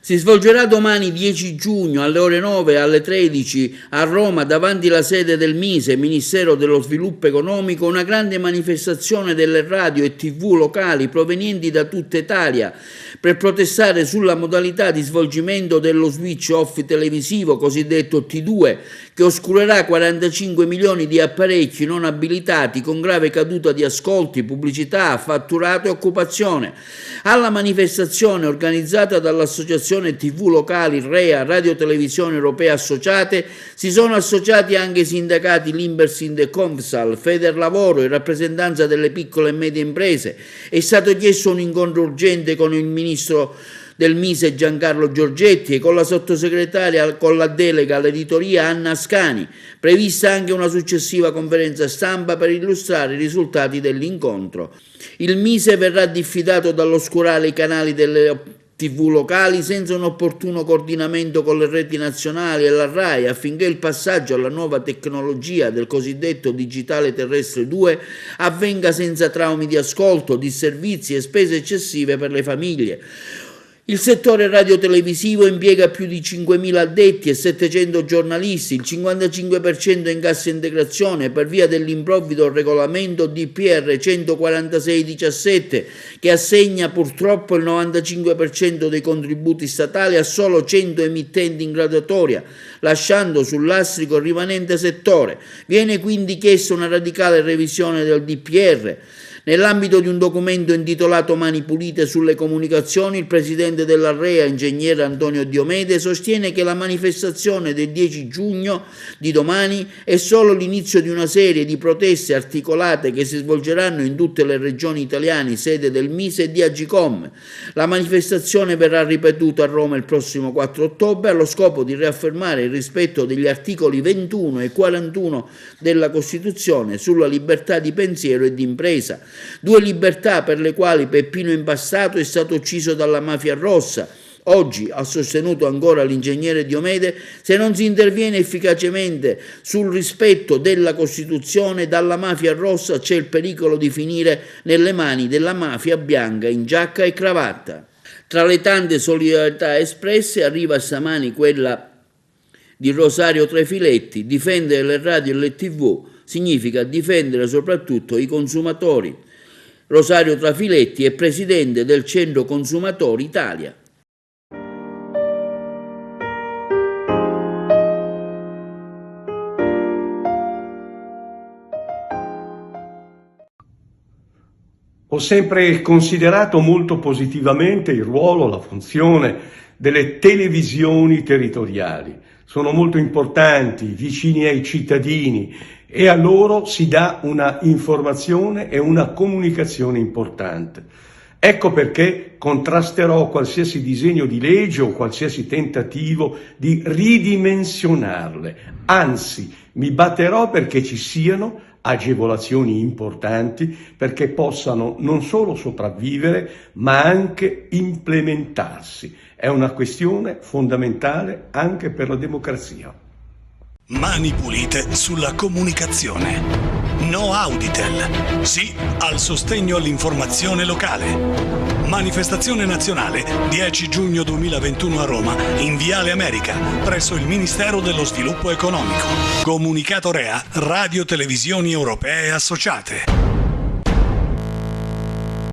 Si svolgerà domani 10 giugno alle ore 9 e alle 13 a Roma davanti alla sede del MISE, Ministero dello Sviluppo Economico, una grande manifestazione delle radio e TV locali provenienti da tutta Italia per protestare sulla modalità di svolgimento dello switch off televisivo cosiddetto T2, che oscurerà 45 milioni di apparecchi non abilitati con grave caduta di ascolti, pubblicità, fatturato e occupazione. Alla manifestazione organizzata dall'Associazione TV Locali REA, Radio Televisione Europea Associate, si sono associati anche i sindacati Limbersind e Confsal, Federlavoro e rappresentanza delle piccole e medie imprese. È stato chiesto un incontro urgente con il ministro del MISE Giancarlo Giorgetti e con la sottosegretaria con la delega all'editoria Anna Ascani, prevista anche una successiva conferenza stampa per illustrare i risultati dell'incontro. Il MISE verrà diffidato dall'oscurare i canali delle TV locali senza un opportuno coordinamento con le reti nazionali e la RAI affinché il passaggio alla nuova tecnologia del cosiddetto digitale terrestre 2 avvenga senza traumi di ascolto, disservizi e spese eccessive per le famiglie. Il settore radiotelevisivo impiega più di 5.000 addetti e 700 giornalisti, il 55% in cassa integrazione per via dell'improvvido regolamento DPR 146/17 che assegna purtroppo il 95% dei contributi statali a solo 100 emittenti in graduatoria, lasciando sul lastrico il rimanente settore. Viene quindi chiesta una radicale revisione del DPR. Nell'ambito di un documento intitolato Mani pulite sulle comunicazioni, il presidente della REA, ingegnere Antonio Diomede, sostiene che la manifestazione del 10 giugno di domani è solo l'inizio di una serie di proteste articolate che si svolgeranno in tutte le regioni italiane, sede del MISE e di Agcom. La manifestazione verrà ripetuta a Roma il prossimo 4 ottobre allo scopo di riaffermare il rispetto degli articoli 21 e 41 della Costituzione sulla libertà di pensiero e di impresa. Due libertà per le quali Peppino Impastato è stato ucciso dalla mafia rossa. Oggi, ha sostenuto ancora l'ingegnere Diomede, se non si interviene efficacemente sul rispetto della Costituzione, dalla mafia rossa c'è il pericolo di finire nelle mani della mafia bianca in giacca e cravatta. Tra le tante solidarietà espresse arriva stamani quella di Rosario Trefiletti: difendere le radio e le TV significa difendere soprattutto i consumatori. Rosario Trafiletti è presidente del Centro Consumatori Italia. Ho sempre considerato molto positivamente il ruolo, la funzione delle televisioni territoriali. Sono molto importanti, vicini ai cittadini, e a loro si dà una informazione e una comunicazione importante. Ecco perché contrasterò qualsiasi disegno di legge o qualsiasi tentativo di ridimensionarle. Anzi, mi batterò perché ci siano agevolazioni importanti perché possano non solo sopravvivere, ma anche implementarsi. È una questione fondamentale anche per la democrazia. Mani pulite sulla comunicazione. No Auditel. Sì al sostegno all'informazione locale. Manifestazione nazionale 10 giugno 2021 a Roma, in Viale America, presso il Ministero dello Sviluppo Economico. Comunicato REA, Radio Televisioni Europee Associate.